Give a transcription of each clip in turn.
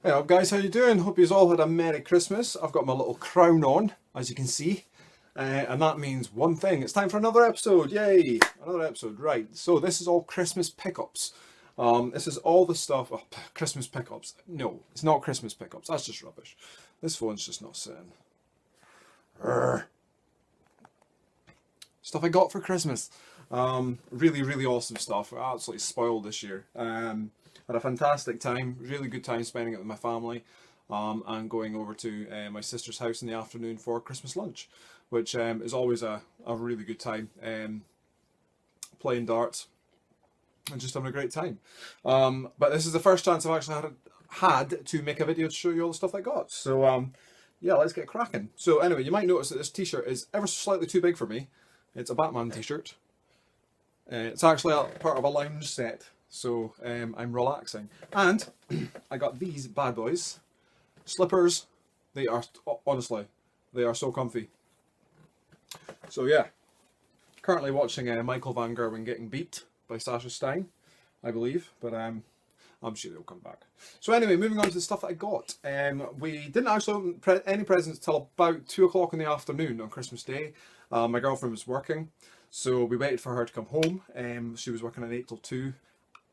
Hey up guys, how you doing? Hope you've all had a Merry Christmas. I've got my little crown on, as you can see. And that means one thing, it's time for another episode, yay! Another episode, right. So this is all Christmas pickups. This is all the stuff, Christmas pickups. No, it's not Christmas pickups, that's just rubbish. This phone's just not sitting. Urgh. Stuff I got for Christmas. Really awesome stuff. I absolutely spoiled this year. Had a fantastic time, really good time spending it with my family, and going over to my sister's house in the afternoon for Christmas lunch, which is always a really good time. Playing darts and just having a great time. But this is the first chance I've actually had to make a video to show you all the stuff I got. So yeah, let's get cracking. So anyway, you might notice that this t-shirt is ever so slightly too big for me. It's a Batman t-shirt. It's actually a part of a lounge set. So I'm relaxing, and I got these bad boys, slippers. They are honestly, they are so comfy. So yeah, currently watching Michael Van Gerwen getting beat by Sasha Stein, I believe, but I'm sure they'll come back. So anyway, moving on to the stuff that I got. We didn't actually open any presents till about 2 o'clock in the afternoon on Christmas Day. My girlfriend was working, so we waited for her to come home. She was working at 8 till 2.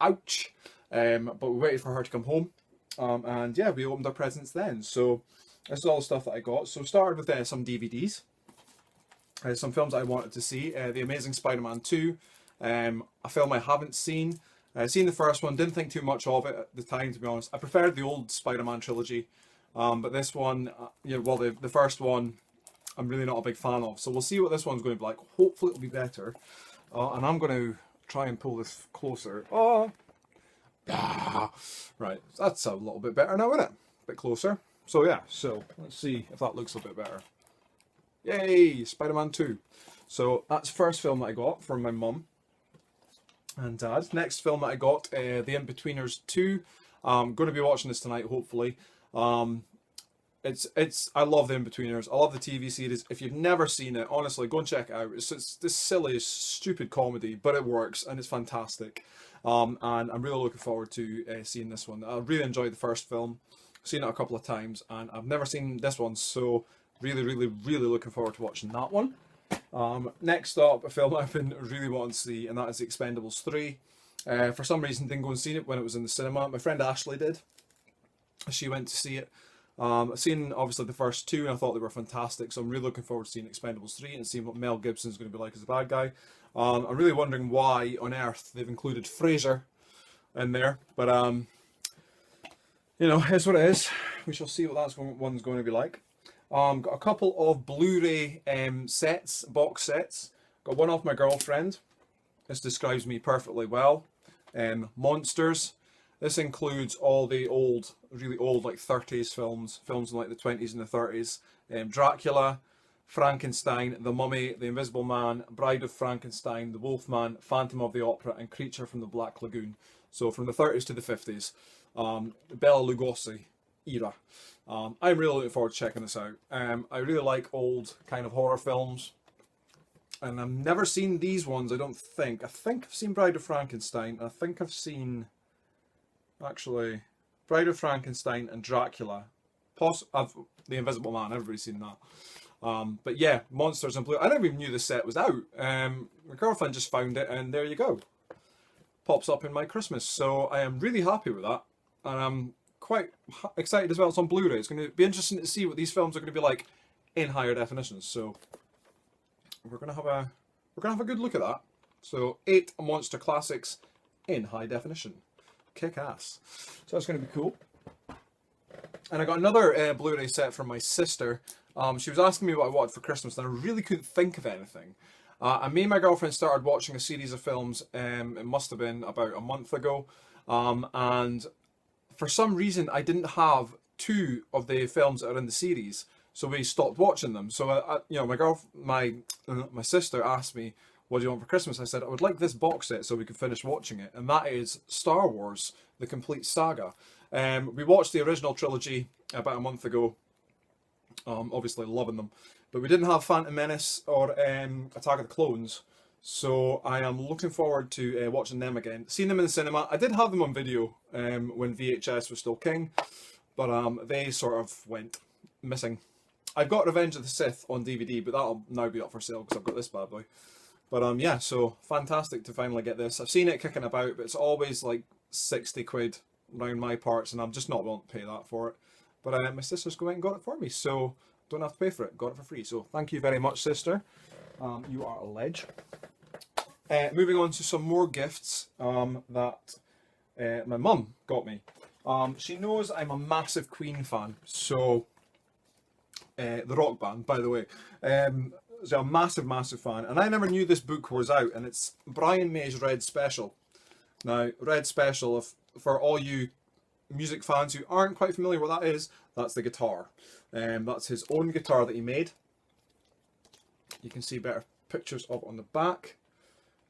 Ouch! But we waited for her to come home, and yeah, we opened our presents then. So this is all the stuff that I got. So started with some DVDs, some films I wanted to see. The Amazing Spider-Man 2, a film I haven't seen. Seen the first one, didn't think too much of it at the time, to be honest. I preferred the old Spider-Man trilogy, but this one, well, the first one, I'm really not a big fan of. So we'll see what this one's going to be like. Hopefully it'll be better. And I'm going to try and pull this closer. Oh, right. That's a little bit better now, isn't it? A bit closer. So yeah. So let's see if that looks a bit better. Yay! Spider-Man 2. So that's the first film that I got from my mum and dad. Next film that I got, The In-Betweeners 2. I'm going to be watching this tonight, hopefully. I love The In-Betweeners. I love the TV series. If you've never seen it, honestly, go and check it out. It's this silly, stupid comedy, but it works and it's fantastic. And I'm really looking forward to seeing this one. I really enjoyed the first film. I've seen it a couple of times, and I've never seen this one, so really looking forward to watching that one. Next up, a film I've been really wanting to see, and that is The Expendables 3. For some reason, didn't go and see it when it was in the cinema. My friend Ashley did. She went to see it. I've seen obviously the first two and I thought they were fantastic, so I'm really looking forward to seeing Expendables 3 and seeing what Mel Gibson's going to be like as a bad guy. I'm really wondering why on earth they've included Fraser in there, but you know, here's what it is. We shall see what that one's going to be like. Got a couple of Blu-ray box sets. Got one off my girlfriend. This describes me perfectly well. Monsters. This includes all the old, really old, like 30s films in like the 20s and the 30s. Dracula, Frankenstein, The Mummy, The Invisible Man, Bride of Frankenstein, The Wolfman, Phantom of the Opera, and Creature from the Black Lagoon. So from the 30s to the 50s. Bela Lugosi era. I'm really looking forward to checking this out. I really like old kind of horror films. And I've never seen these ones, I don't think. I think I've seen Bride of Frankenstein. I think I've seen... Actually, Bride of Frankenstein and Dracula. The Invisible Man, everybody's seen that. But yeah, Monsters and Blue. I never even knew the set was out. My girlfriend just found it, and there you go. Pops up in my Christmas. So I am really happy with that. And I'm quite excited as well. It's on Blu-ray. It's going to be interesting to see what these films are going to be like in higher definitions. So we're going to have a good look at that. So 8 monster classics in high definition. Kick ass. So that's going to be cool. And I got another Blu-ray set from my sister. She was asking me what I wanted for Christmas, and I really couldn't think of anything. And me and my girlfriend started watching a series of films. It must have been about a month ago. And for some reason, I didn't have 2 of the films that are in the series, so we stopped watching them. So you know, my sister asked me, "What do you want for Christmas?" I said, "I would like this box set so we can finish watching it." And that is Star Wars, the complete saga. We watched the original trilogy about a month ago. Obviously loving them. But we didn't have Phantom Menace or Attack of the Clones. So I am looking forward to watching them again. Seen them in the cinema. I did have them on video when VHS was still king. but they sort of went missing. I've got Revenge of the Sith on DVD, but that'll now be up for sale because I've got this bad boy. But yeah, so fantastic to finally get this. I've seen it kicking about, but it's always like 60 quid round my parts, and I'm just not willing to pay that for it. But my sister's going and got it for me, so don't have to pay for it. Got it for free. So thank you very much, sister. You are a ledge. Moving on to some more gifts that my mum got me. She knows I'm a massive Queen fan, so the rock band, by the way. So I'm a massive fan, and I never knew this book was out, and it's Brian May's Red Special. Now, Red Special, for all you music fans who aren't quite familiar with what that is, that's the guitar. That's his own guitar that he made. You can see better pictures of it on the back.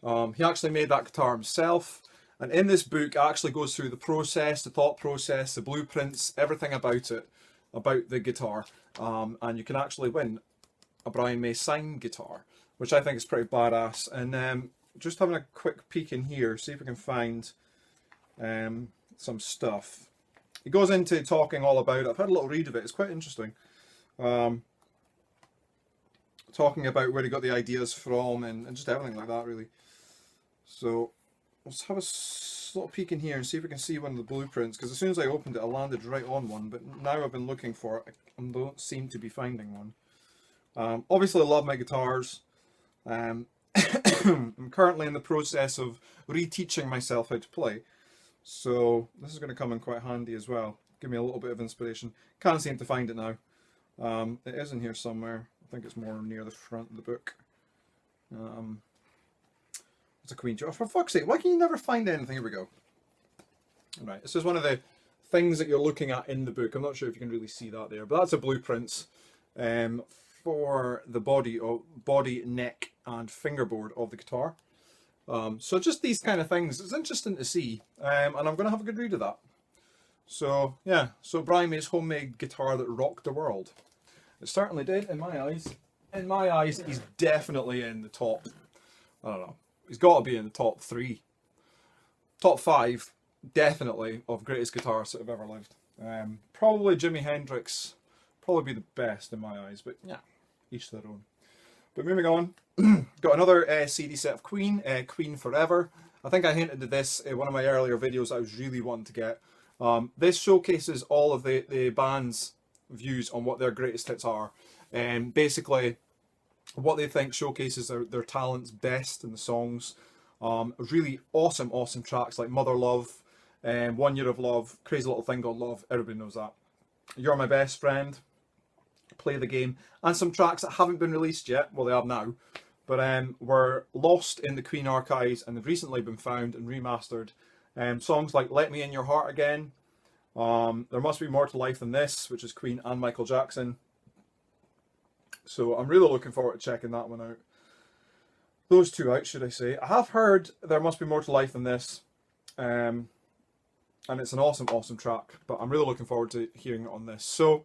He actually made that guitar himself, and in this book it actually goes through the process, the thought process, the blueprints, everything about it, about the guitar, and you can actually win a Brian May signed guitar, which I think is pretty badass. And just having a quick peek in here, see if we can find some stuff. He goes into talking all about it. I've had a little read of it, it's quite interesting. Talking about where he got the ideas from and just everything like that, really. So let's have a little peek in here and see if we can see one of the blueprints, because as soon as I opened it I landed right on one, but now I've been looking for it and don't seem to be finding one. Obviously I love my guitars. I'm currently in the process of reteaching myself how to play, so this is going to come in quite handy as well. Give me a little bit of inspiration. Can't seem to find it now. It is in here somewhere. I think it's more near the front of the book. It's a Queen. Oh, for fuck's sake, why can you never find anything? Here we go. Right, this is one of the things that you're looking at in the book. I'm not sure if you can really see that there, but that's a blueprint for the body, neck, and fingerboard of the guitar. So just these kind of things. It's interesting to see, and I'm going to have a good read of that. So yeah, so Brian May's homemade guitar that rocked the world. It certainly did, in my eyes. In my eyes, he's definitely in the top, I don't know, he's got to be in the top 3. Top 5, definitely, of greatest guitarists that have ever lived. Probably Jimi Hendrix, probably be the best in my eyes, but yeah, each their own. But moving on, got another CD set of Queen, Queen Forever. I think I hinted at this in one of my earlier videos I was really wanting to get. This showcases all of the band's views on what their greatest hits are, and basically what they think showcases their talents best in the songs. Really awesome tracks like Mother Love, 1 Year of Love, Crazy Little Thing Called Love, everybody knows that. You're My Best Friend, Play the Game, and some tracks that haven't been released yet, well they have now, but were lost in the Queen archives and have recently been found and remastered. Songs like Let Me In Your Heart Again, There Must Be More to Life Than This, which is Queen and Michael Jackson. So I'm really looking forward to checking that one out. Those two out, should I say. I have heard There Must Be More to Life Than This, and it's an awesome track, but I'm really looking forward to hearing it on this. So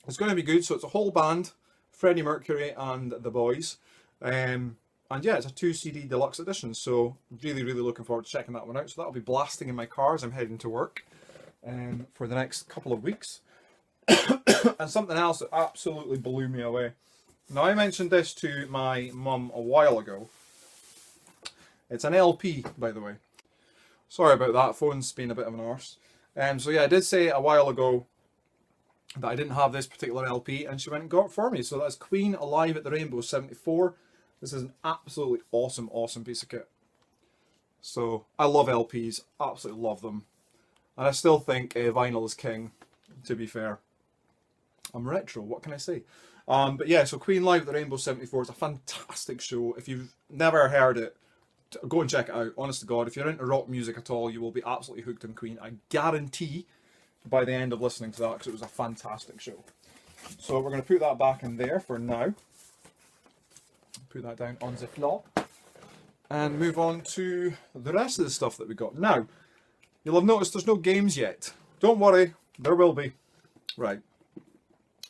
it's going to be good. So it's a whole band, Freddie Mercury and the boys. And yeah, it's a 2 CD deluxe edition, so really looking forward to checking that one out. So that'll be blasting in my car as I'm heading to work for the next couple of weeks. And something else that absolutely blew me away. Now, I mentioned this to my mum a while ago. It's an LP, by the way. Sorry about that, phone's been a bit of an arse. So yeah, I did say a while ago that I didn't have this particular LP, and she went and got it for me. So that's Queen Alive at the Rainbow 74. This is an absolutely awesome piece of kit. So I love LPs, absolutely love them. And I still think vinyl is king, to be fair. I'm retro, what can I say? But yeah, so Queen Live at the Rainbow 74 is a fantastic show. If you've never heard it, go and check it out. Honest to God, if you're into rock music at all, you will be absolutely hooked on Queen. I guarantee by the end of listening to that, because it was a fantastic show. So we're going to put that back in there for now. Put that down on the floor. And move on to the rest of the stuff that we got. Now, you'll have noticed there's no games yet. Don't worry, there will be. Right.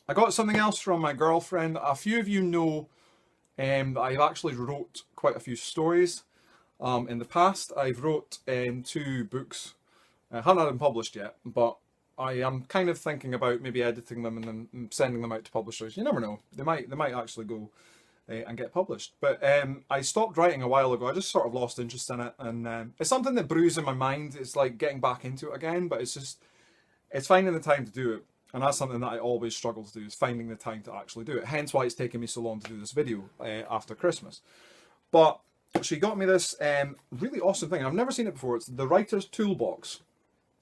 I got something else from my girlfriend. A few of you know that I've actually wrote quite a few stories. In the past, I've wrote 2 books. I haven't had them published yet, but I am kind of thinking about maybe editing them and then sending them out to publishers. You never know; they might actually go and get published. But I stopped writing a while ago. I just sort of lost interest in it, and it's something that brews in my mind. It's like getting back into it again, but it's finding the time to do it, and that's something that I always struggle to do, is finding the time to actually do it. Hence why it's taken me so long to do this video after Christmas. But she got me this really awesome thing. I've never seen it before. It's the Writer's Toolbox.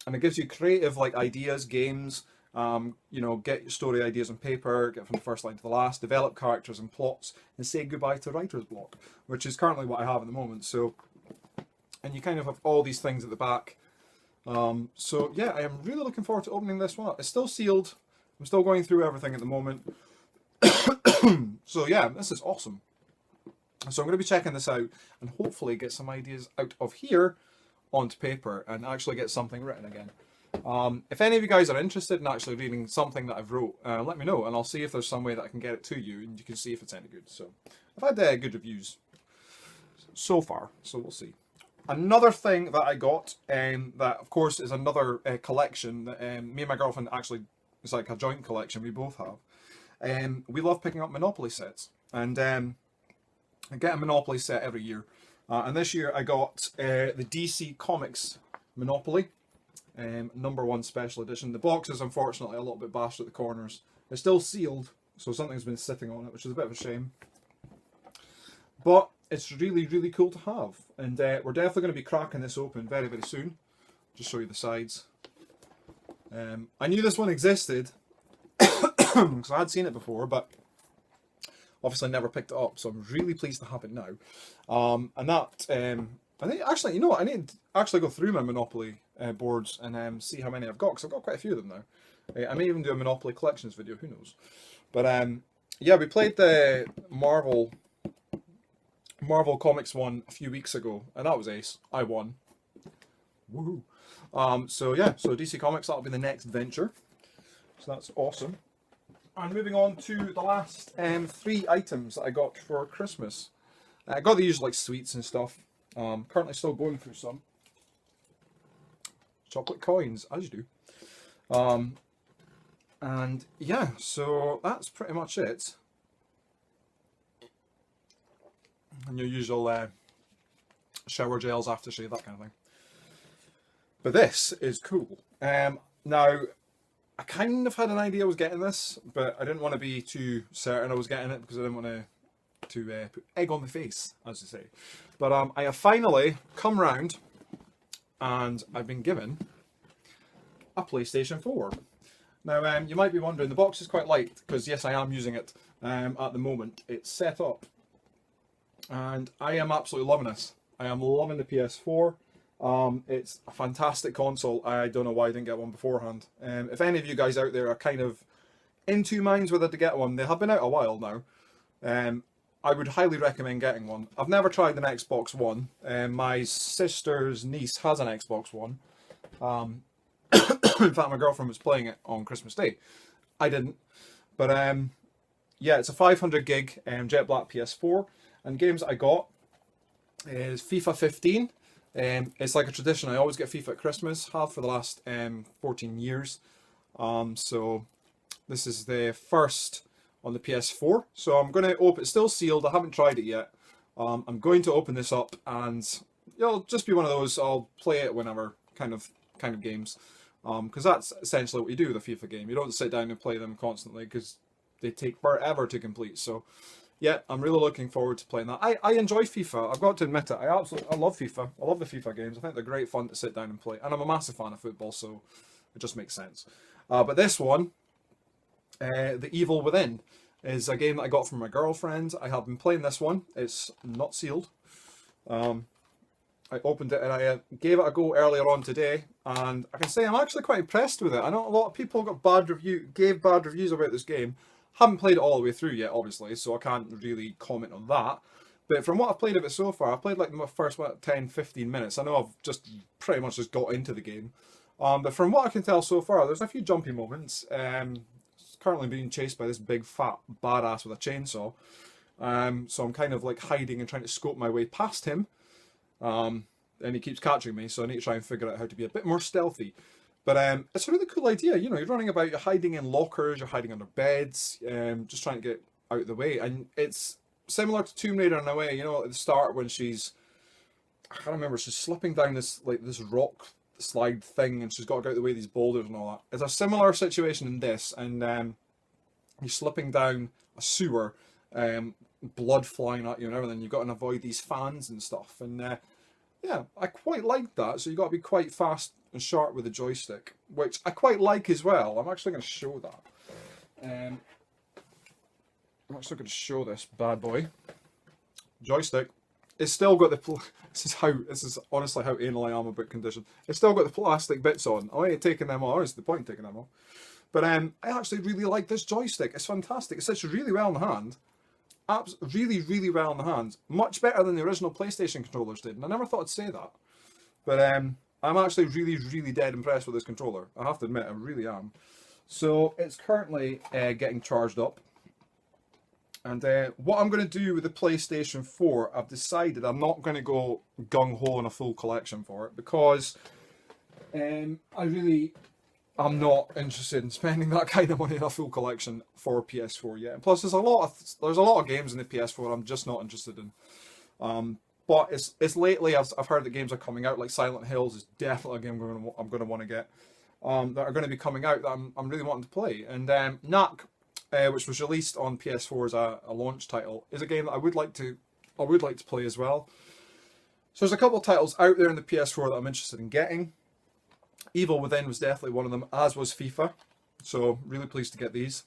And it gives you creative like ideas, games, you know, get your story ideas on paper, get from the first line to the last, develop characters and plots, and say goodbye to writer's block, which is currently what I have at the moment. So, and you kind of have all these things at the back. So yeah, I am really looking forward to opening this one up. It's still sealed. I'm still going through everything at the moment. So yeah, this is awesome. So I'm going to be checking this out and hopefully get some ideas out of here onto paper and actually get something written again. If any of you guys are interested in actually reading something that I've wrote, let me know and I'll see if there's some way that I can get it to you and you can see if it's any good. So I've had good reviews so far, so we'll see. Another thing that I got, that of course is another collection that me and my girlfriend actually, it's like a joint collection we both have. We love picking up Monopoly sets, and I get a Monopoly set every year. And this year I got the DC Comics Monopoly, #1 special edition. The box is unfortunately a little bit bashed at the corners. It's still sealed, so something's been sitting on it, which is a bit of a shame. But it's really, really cool to have. And we're definitely going to be cracking this open very, very soon. Just show you the sides. I knew this one existed, because I had seen it before, but obviously never picked it up, so I'm really pleased to have it now. And that, I think actually, you know what, I need to actually go through my Monopoly boards and see how many I've got, because I've got quite a few of them now. I may even do a Monopoly collections video, who knows. But yeah, we played the Marvel Comics one a few weeks ago, and that was ace. I won. Woohoo. So yeah, so DC Comics, that'll be the next venture. So that's awesome. And moving on to the last 3 items that I got for Christmas. I got the usual like sweets and stuff. Currently still going through some. Chocolate coins, as you do. And yeah, so that's pretty much it. And your usual shower gels, aftershave, that kind of thing. But this is cool. Now, I kind of had an idea I was getting this, but I didn't want to be too certain I was getting it because I didn't want to put egg on the face, as you say. But I have finally come round and I've been given a PlayStation 4. Now, you might be wondering, the box is quite light because, yes, I am using it at the moment. It's set up and I am absolutely loving this. I am loving the PS4. It's a fantastic console. I don't know why I didn't get one beforehand. If any of you guys out there are kind of in two minds whether to get one, they have been out a while now. I would highly recommend getting one. I've never tried an Xbox One. My sister's niece has an Xbox One. In fact, my girlfriend was playing it on Christmas Day. I didn't. But yeah, it's a 500 gig Jet Black PS4. And games I got is FIFA 15. It's like a tradition. I always get FIFA at Christmas. Have for the last 14 years. So this is the first on the PS4. So I'm going to open. It's still sealed. I haven't tried it yet. I'm going to open this up, and it'll just be one of those. I'll play it whenever kind of games, because that's essentially what you do with a FIFA game. You don't sit down and play them constantly because they take forever to complete. So yeah, I'm really looking forward to playing that. I enjoy FIFA. I've got to admit it. I love FIFA. I love the FIFA games. I think they're great fun to sit down and play. And I'm a massive fan of football, so it just makes sense. But this one, The Evil Within, is a game that I got from my girlfriend. I have been playing this one. It's not sealed. I opened it and I gave it a go earlier on today, and I can say I'm actually quite impressed with it. I know a lot of people gave bad reviews about this game. Haven't played it all the way through yet, obviously, so I can't really comment on that. But from what I've played of it so far, I've played like my first 10-15 minutes. I know I've just pretty much just got into the game. But from what I can tell so far, there's a few jumpy moments. It's currently being chased by this big fat badass with a chainsaw. So I'm kind of like hiding and trying to scope my way past him. And he keeps catching me, so I need to try and figure out how to be a bit more stealthy. But it's a really cool idea. You know, you're running about, you're hiding in lockers, you're hiding under beds, just trying to get out of the way. And it's similar to Tomb Raider in a way. You know, at the start when I can't remember, she's slipping down this rock slide thing, and she's got to get out of the way of these boulders and all that. It's a similar situation in this, and you're slipping down a sewer, blood flying at you and everything. You've got to avoid these fans and stuff. And yeah, I quite like that. So you've got to be quite fast and sharp with the joystick, which I quite like as well. I'm actually going to show that. I'm actually going to show this bad boy. Joystick. It's still got the... This is honestly how anal I am about condition. It's still got the plastic bits on. I ain't taking them off. What's the point of taking them off? But I actually really like this joystick. It's fantastic. It sits really well in the hand. Really, really well in the hand. Much better than the original PlayStation controllers did. And I never thought I'd say that. But I'm actually really, really dead impressed with this controller. I have to admit, I really am. So it's currently getting charged up. And what I'm going to do with the PlayStation 4, I've decided I'm not going to go gung-ho on a full collection for it, because I'm not interested in spending that kind of money on a full collection for PS4 yet. And plus, there's a lot of games in the PS4 I'm just not interested in. But it's lately I've heard that games are coming out, like Silent Hills is definitely a game I'm going to want to get, that are going to be coming out that I'm really wanting to play. And Knack, which was released on PS4 as a launch title, is a game that I would like to play as well. So there's a couple of titles out there in the PS4 that I'm interested in getting. Evil Within was definitely one of them, as was FIFA. So really pleased to get these.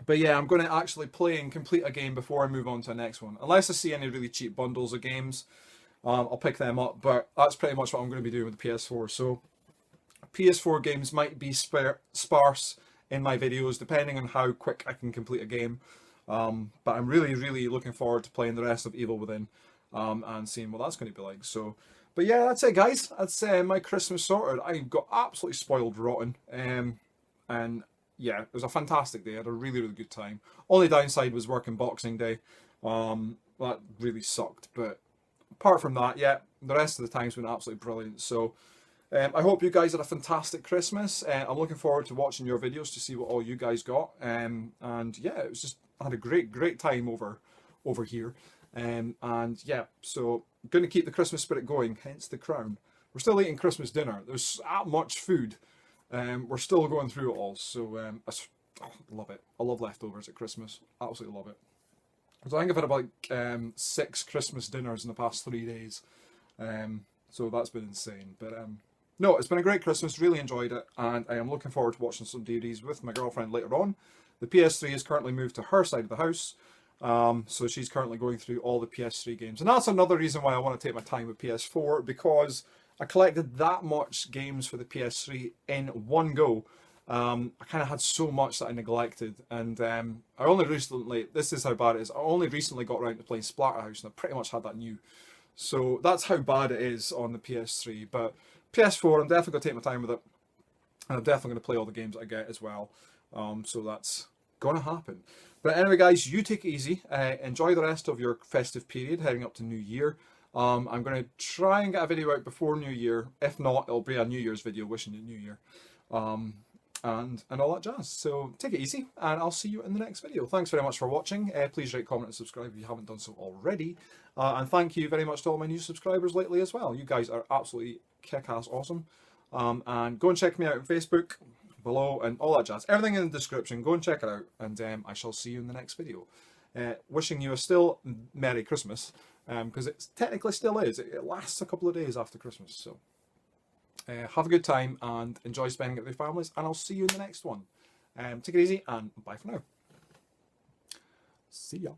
But yeah, I'm going to actually play and complete a game before I move on to the next one. Unless I see any really cheap bundles of games, I'll pick them up. But that's pretty much what I'm going to be doing with the PS4. So PS4 games might be sparse in my videos, depending on how quick I can complete a game. But I'm really, really looking forward to playing the rest of Evil Within and seeing what that's going to be like. So, but yeah, that's it, guys. That's my Christmas sorted. I got absolutely spoiled rotten. And yeah, it was a fantastic day. I had a really, really good time. Only downside was working Boxing Day. That really sucked. But apart from that, yeah, the rest of the time's been absolutely brilliant. So I hope you guys had a fantastic Christmas. I'm looking forward to watching your videos to see what all you guys got. And yeah, it was just, I had a great time over here. And yeah, so going to keep the Christmas spirit going, hence the crown. We're still eating Christmas dinner. There's that much food. We're still going through it all. So I love it. I love leftovers at Christmas. Absolutely love it. So I think I've had about 6 Christmas dinners in the past 3 days. So that's been insane. But no, it's been a great Christmas, really enjoyed it, and I am looking forward to watching some DVDs with my girlfriend later on. The PS3 is currently moved to her side of the house, so she's currently going through all the PS3 games. And that's another reason why I want to take my time with PS4, because I collected that much games for the PS3 in one go. I kind of had so much that I neglected, and I only recently, this is how bad it is, I only recently got around to playing Splatterhouse, and I pretty much had that new. So that's how bad it is on the PS3, but PS4, I'm definitely going to take my time with it, and I'm definitely going to play all the games I get as well. So that's going to happen. But anyway, guys, you take it easy. Enjoy the rest of your festive period heading up to New Year. I'm going to try and get a video out before New Year. If not, it'll be a New Year's video wishing you New Year. And all that jazz. So take it easy, and I'll see you in the next video. Thanks very much for watching. Please rate, comment, and subscribe if you haven't done so already. And thank you very much to all my new subscribers lately as well. You guys are absolutely kick-ass awesome. And go and check me out on Facebook below and all that jazz. Everything in the description. Go and check it out, and I shall see you in the next video. Wishing you a still Merry Christmas, because it technically still is. It lasts a couple of days after Christmas, so have a good time and enjoy spending it with your families, and I'll see you in the next one. Take it easy, and bye for now. See ya.